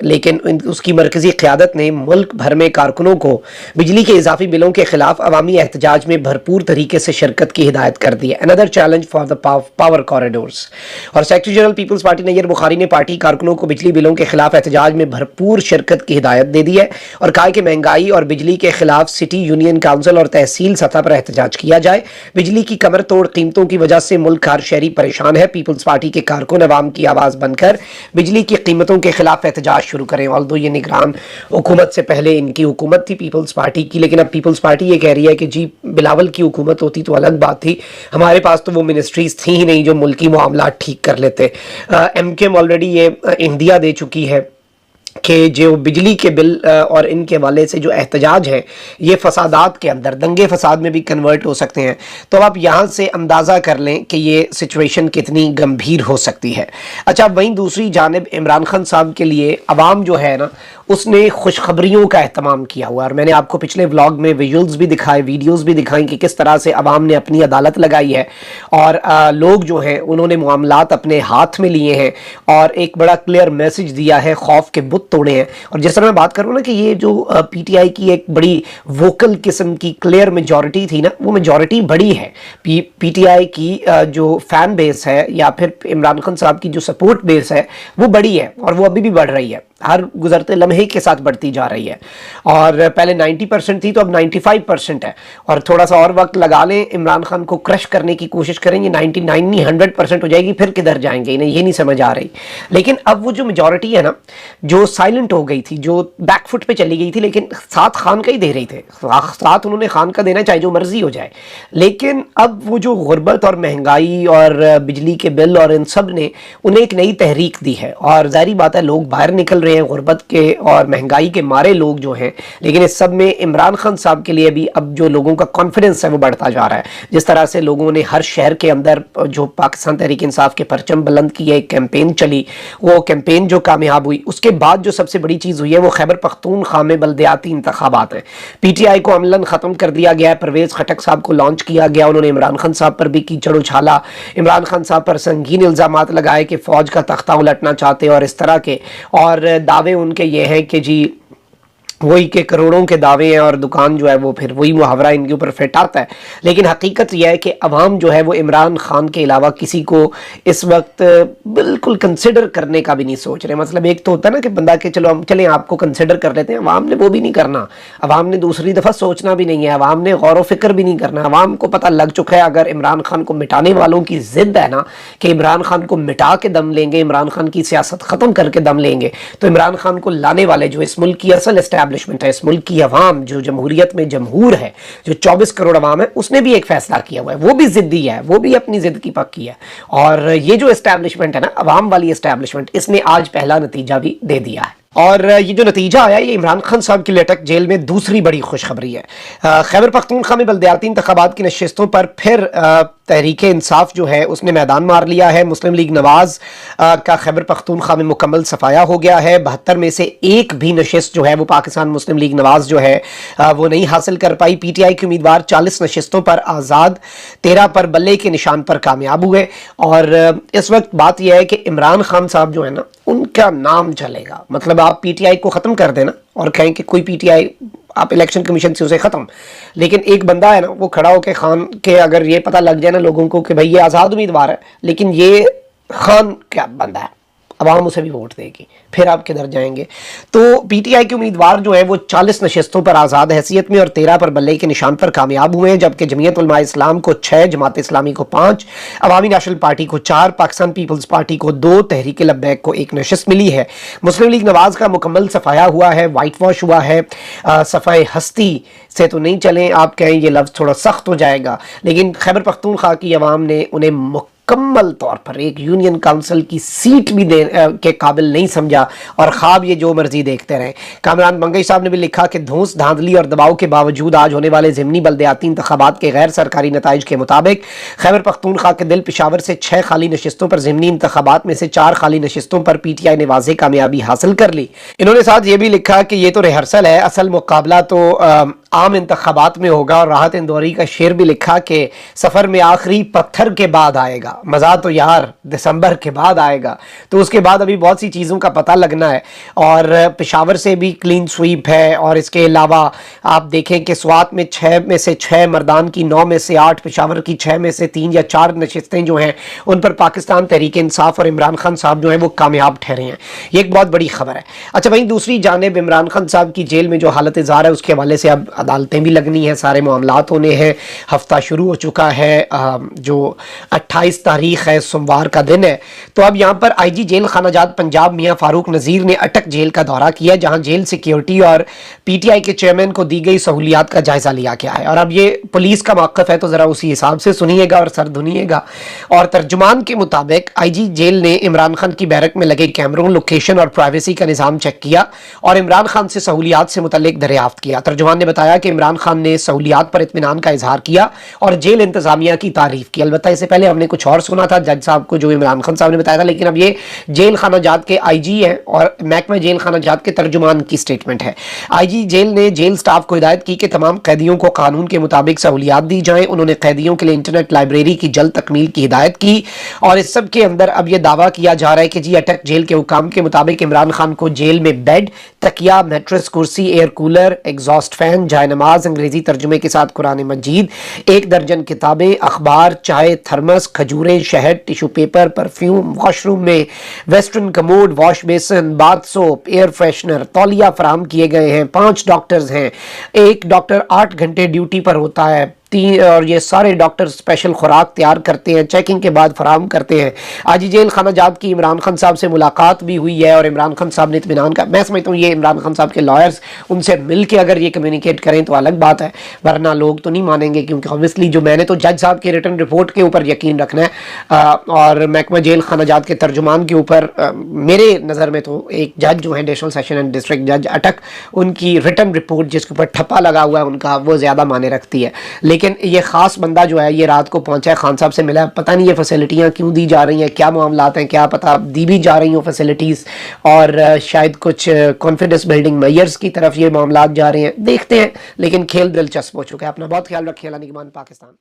لیکن اس کی مرکزی قیادت نے ملک بھر میں کارکنوں کو بجلی کے اضافی بلوں کے خلاف عوامی احتجاج میں بھرپور طریقے سے شرکت کی ہدایت کر دی ہے. اندر challenge for the power corridors. اور سیکرٹری جنرل پیپلز پارٹی نییر بخاری نے پارٹی کارکنوں کو بجلی بلوں کے خلاف احتجاج میں بھرپور شرکت کی ہدایت دے دی ہے اور کہا کہ مہنگائی اور بجلی کے خلاف سٹی یونین کونسل اور تحصیل سطح پر احتجاج کیا جائے. بجلی کی کمر توڑ قیمتوں کی وجہ سے ملک ہر شہری پریشان ہے. پیپلز پارٹی کے کارکن عوام کی آواز بن کر بجلی کی قیمتوں کے خلاف احتجاج شروع کریں. آلدو یہ نگران حکومت سے پہلے ان کی حکومت تھی پیپلز پارٹی کی، لیکن اب پیپلز پارٹی یہ کہہ رہی ہے کہ جی بلاول کی حکومت ہوتی تو الگ بات تھی، ہمارے پاس تو وہ منسٹریز تھیں ہی نہیں جو ملکی معاملات ٹھیک کر لیتے. ایم کیو ایم آلریڈی یہ انڈیا دے چکی ہے کہ جو بجلی کے بل اور ان کے والے سے جو احتجاج ہے یہ فسادات کے اندر دنگے فساد میں بھی کنورٹ ہو سکتے ہیں. تو آپ یہاں سے اندازہ کر لیں کہ یہ سچویشن کتنی گمبھیر ہو سکتی ہے. اچھا، وہیں دوسری جانب عمران خان صاحب کے لیے عوام جو ہے نا اس نے خوشخبریوں کا اہتمام کیا ہوا، اور میں نے آپ کو پچھلے ولاگ میں ویژولز بھی دکھائے، ویڈیوز بھی دکھائیں کہ کس طرح سے عوام نے اپنی عدالت لگائی ہے اور لوگ جو ہیں انہوں نے معاملات اپنے ہاتھ میں لیے ہیں اور ایک بڑا کلیئر میسج دیا ہے، خوف کے بت توڑے ہیں. اور جس طرح میں بات کروں نا کہ یہ جو پی ٹی آئی کی ایک بڑی ووکل قسم کی کلیئر میجورٹی تھی نا، وہ میجورٹی بڑی ہے. پی ٹی آئی کی جو فین بیس ہے یا پھر عمران خان صاحب کی جو سپورٹ بیس ہے وہ بڑی ہے اور وہ ابھی بھی بڑھ رہی ہے، ہر گزرتے لمحے کے ساتھ بڑھتی جا رہی ہے. اور پہلے 90% تھی تو اب 95% ہے، اور تھوڑا سا اور وقت لگا لیں عمران خان کو کرش کرنے کی کوشش کریں گے، 99 نہیں 100% ہو جائے گی، پھر کدھر جائیں گے انہیں یہ نہیں سمجھ آ رہی. لیکن اب وہ جو میجورٹی ہے نا جو سائلنٹ ہو گئی تھی، جو بیک فٹ پہ چلی گئی تھی، لیکن ساتھ خان کا ہی دے رہی تھے، ساتھ انہوں نے خان کا دینا چاہے جو مرضی ہو جائے. لیکن اب وہ جو غربت اور مہنگائی اور بجلی کے بل اور ان سب نے انہیں ایک نئی تحریک دی ہے، اور ظاہری بات ہے لوگ باہر نکل رہے ہیں غربت کے اور مہنگائی کے مارے لوگ جو ہیں. لیکن اس سب میں عمران خان صاحب کے لیے بھی اب جو لوگوں کا کانفیڈنس ہے وہ بڑھتا جا رہا ہے. جس طرح سے لوگوں نے ہر شہر کے اندر جو پاکستان تحریک انصاف کے پرچم بلند کی ایک کیمپین چلی، وہ کیمپین جو کامیاب ہوئی، اس کے بعد جو سب سے بڑی چیز ہوئی ہے وہ خیبر پختونخوا میں بلدیاتی انتخابات ہیں. پی ٹی آئی کو عملاً ختم کر دیا گیا ہے، پرویز خٹک صاحب کو لانچ کیا گیا، انہوں نے عمران خان صاحب پر بھی کیچڑ اچھالا، عمران خان صاحب پر سنگین الزامات لگائے کہ فوج کا تختہ الٹنا چاہتے اور اس طرح کے، اور دعوے ان کے یہ ہیں کہ جی وہی کے کروڑوں کے دعوے ہیں اور دکان جو ہے وہ پھر وہی محاورہ ان کے اوپر فٹ آتا ہے. لیکن حقیقت یہ ہے کہ عوام جو ہے وہ عمران خان کے علاوہ کسی کو اس وقت بالکل کنسیڈر کرنے کا بھی نہیں سوچ رہے. مطلب ایک تو ہوتا ہے نا کہ بندہ کہ چلو ہم چلیں آپ کو کنسیڈر کر لیتے ہیں، عوام نے وہ بھی نہیں کرنا، عوام نے دوسری دفعہ سوچنا بھی نہیں ہے، عوام نے غور و فکر بھی نہیں کرنا. عوام کو پتہ لگ چکا ہے اگر عمران خان کو مٹانے والوں کی ضد ہے نا کہ عمران خان کو مٹا کے دم لیں گے، عمران خان کی سیاست ختم کر کے دم لیں گے، تو عمران خان کو لانے والے جو اس ملک کی اصل اسٹیبلشمنٹ ہے، اس ملک کی عوام جو جمہوریت میں جمہور ہے، جو 24 کروڑ عوام ہے، اس نے بھی ایک فیصلہ کیا ہوا ہے، وہ بھی ضدی ہے، وہ بھی اپنی ضد کی پکی ہے. اور یہ جو اسٹیبلشمنٹ ہے نا عوام والی اسٹیبلشمنٹ، اس نے آج پہلا نتیجہ بھی دے دیا ہے. اور یہ جو نتیجہ آیا یہ عمران خان صاحب کی لٹک جیل میں دوسری بڑی خوشخبری ہے. خیبر پختونخوا میں بلدیاتی انتخابات کی نشستوں پر پھر تحریک انصاف جو ہے اس نے میدان مار لیا ہے. مسلم لیگ نواز کا خیبر پختونخوا میں مکمل صفایا ہو گیا ہے. 72 میں سے ایک بھی نشست جو ہے وہ پاکستان مسلم لیگ نواز جو ہے وہ نہیں حاصل کر پائی. پی ٹی آئی کے امیدوار 40 نشستوں پر آزاد، 13 پر بلے کے نشان پر کامیاب ہوئے. اور اس وقت بات یہ ہے کہ عمران خان صاحب جو ہے نا ان کا نام چلے گا. مطلب آپ پی ٹی آئی کو ختم کر دینا اور کہیں کہ کوئی پی ٹی آئی آپ الیکشن کمیشن سے اسے ختم، لیکن ایک بندہ ہے نا وہ کھڑا ہو کے خان کے اگر یہ پتہ لگ جائے نا لوگوں کو کہ بھئی یہ آزاد امیدوار ہے لیکن یہ خان کیا بندہ ہے، عوام اسے بھی ووٹ دے گی، پھر آپ کدھر جائیں گے. تو پی ٹی آئی کے امیدوار جو ہیں وہ 40 نشستوں پر آزاد حیثیت میں اور 13 پر بلے کے نشان پر کامیاب ہوئے ہیں، جبکہ جمعیت علماء اسلام کو 6، جماعت اسلامی کو 5، عوامی نیشنل پارٹی کو 4، پاکستان پیپلز پارٹی کو 2، تحریک لبیک کو 1 نشست ملی ہے. مسلم لیگ نواز کا مکمل صفایا ہوا ہے، وائٹ واش ہوا ہے. صفائی ہستی سے تو نہیں چلیں، آپ کہیں یہ لفظ تھوڑا سخت ہو جائے گا، لیکن خیبر پختونخوا کی عوام نے انہیں مکمل طور پر ایک یونین کونسل کی سیٹ بھی کے قابل نہیں سمجھا اور خواب یہ جو مرضی دیکھتے رہے. کامران بنگئی صاحب نے بھی لکھا کہ دھونس دھاندلی اور دباؤ کے باوجود آج ہونے والے ضمنی بلدیاتی انتخابات کے غیر سرکاری نتائج کے مطابق خیبر پختونخوا کے دل پشاور سے 6 خالی نشستوں پر ضمنی انتخابات میں سے 4 خالی نشستوں پر پی ٹی آئی نے واضح کامیابی حاصل کر لی. انہوں نے ساتھ یہ بھی لکھا کہ یہ تو ریہرسل ہے، اصل مقابلہ تو عام انتخابات میں ہوگا، اور راحت اندوری کا شعر بھی لکھا کہ سفر میں آخری پتھر کے بعد آئے گا، مزہ تو یار دسمبر کے بعد آئے گا، تو اس کے بعد ابھی بہت سی چیزوں کا پتہ لگنا ہے، اور پشاور سے بھی کلین سویپ ہے، اور اس کے علاوہ آپ دیکھیں کہ سوات میں 6 میں سے 6 مردان کی 9 میں سے 8، پشاور کی 6 میں سے 3 یا 4 نشستیں جو ہیں ان پر پاکستان تحریک انصاف اور عمران خان صاحب جو ہیں وہ کامیاب ٹھہرے ہیں۔ یہ ایک بہت بڑی خبر ہے۔ اچھا، وہیں دوسری جانب عمران خان صاحب کی جیل میں جو حالت اظہار ہے اس کے حوالے سے اب عدالتیں بھی لگنی ہیں، سارے معاملات ہونے ہیں، ہفتہ شروع ہو چکا ہے، جو 28 تاریخ ہے، سوموار کا دن ہے۔ تو اب یہاں پر آئی جی جیل خانہ جات پنجاب میاں فاروق نذیر نے اٹک جیل کا دورہ کیا، جہاں جیل سیکیورٹی اور پی ٹی آئی کے چیئرمین کو دی گئی سہولیات کا جائزہ لیا گیا ہے۔ اور اب یہ پولیس کا موقف ہے تو ذرا اسی حساب سے سنیے گا اور سر دھنیے گا۔ اور ترجمان کے مطابق آئی جی جیل نے عمران خان کی بیرک میں لگے کیمروں، لوکیشن اور پرائیویسی کا نظام چیک کیا اور عمران خان سے سہولیات سے متعلق دریافت کیا۔ ترجمان نے بتایا کہ عمران خان نے سہولیات پر اطمینان کا اظہار کیا اور جیل انتظامیہ کی تعریف کی۔ البتہ اس سے پہلے ہم نے کچھ اور سنا تھا جج صاحب کو جو عمران خان صاحب نے بتایا تھا، لیکن اب یہ جیل خانہ جات کے آئی جی ہیں اور محکمہ جیل خانہ جات کے ترجمان کی سٹیٹمنٹ ہے۔ آئی جی جیل نے جیل سٹاف کو ہدایت کی کہ تمام قیدیوں کو قانون کے مطابق سہولیات دی جائیں۔ انہوں نے قیدیوں کے لیے انٹرنیٹ لائبریری کی جلد تکمیل کی ہدایت کی، اور اس سب کے اندر اب یہ دعویٰ کیا جا رہا ہے کہ جی اٹک جیل کے حکام کے مطابق عمران خان کو جیل میں بیڈ، تکیہ، میٹرس، کرسی، ایئر کولر، ایگزاسٹ فین، جائے نماز، انگریزی ترجمے کے ساتھ قرآن مجید، 1 درجن کتابیں، اخبار، چائے، تھرمس، کھجوریں، شہد، tissue paper, perfume, wash room میں western commode, wash basin, bath soap, air freshener, تولیہ فراہم کیے گئے ہیں۔ 5 ڈاکٹرز ہیں، ایک ڈاکٹر 8 گھنٹے ڈیوٹی پر ہوتا ہے، اور یہ سارے ڈاکٹر اسپیشل خوراک تیار کرتے ہیں، چیکنگ کے بعد فراہم کرتے ہیں۔ آج جیل خانہ جات کی عمران خان صاحب سے ملاقات بھی ہوئی ہے، اور عمران خان صاحب نے اطمینان کا، میں سمجھتا ہوں یہ عمران خان صاحب کے لائرز ان سے مل کے اگر یہ کمیونیکیٹ کریں تو الگ بات ہے، ورنہ لوگ تو نہیں مانیں گے، کیونکہ obviously جو میں نے تو جج صاحب کے ریٹن رپورٹ کے اوپر یقین رکھنا ہے، اور محکمہ جیل خانہ جات کے ترجمان کے اوپر میرے نظر میں تو ایک جج جو ہیں ایڈیشنل سیشن اینڈ ڈسٹرکٹ جج اٹک، ان کی ریٹن رپورٹ جس کے اوپر ٹھپا لگا ہوا ہے ان کا، وہ زیادہ معنی رکھتی ہے۔ لیکن یہ خاص بندہ جو ہے یہ رات کو پہنچا ہے، خان صاحب سے ملا ہے، پتہ نہیں یہ فیسلٹیاں کیوں دی جا رہی ہیں، کیا معاملات ہیں، کیا پتہ دی بھی جا رہی ہوں فیسلٹیز، اور شاید کچھ کانفیڈنس بلڈنگ میئرز کی طرف یہ معاملات جا رہے ہیں، دیکھتے ہیں۔ لیکن کھیل دلچسپ ہو چکا ہے۔ اپنا بہت خیال رکھیے۔ اللہ نگہبان پاکستان۔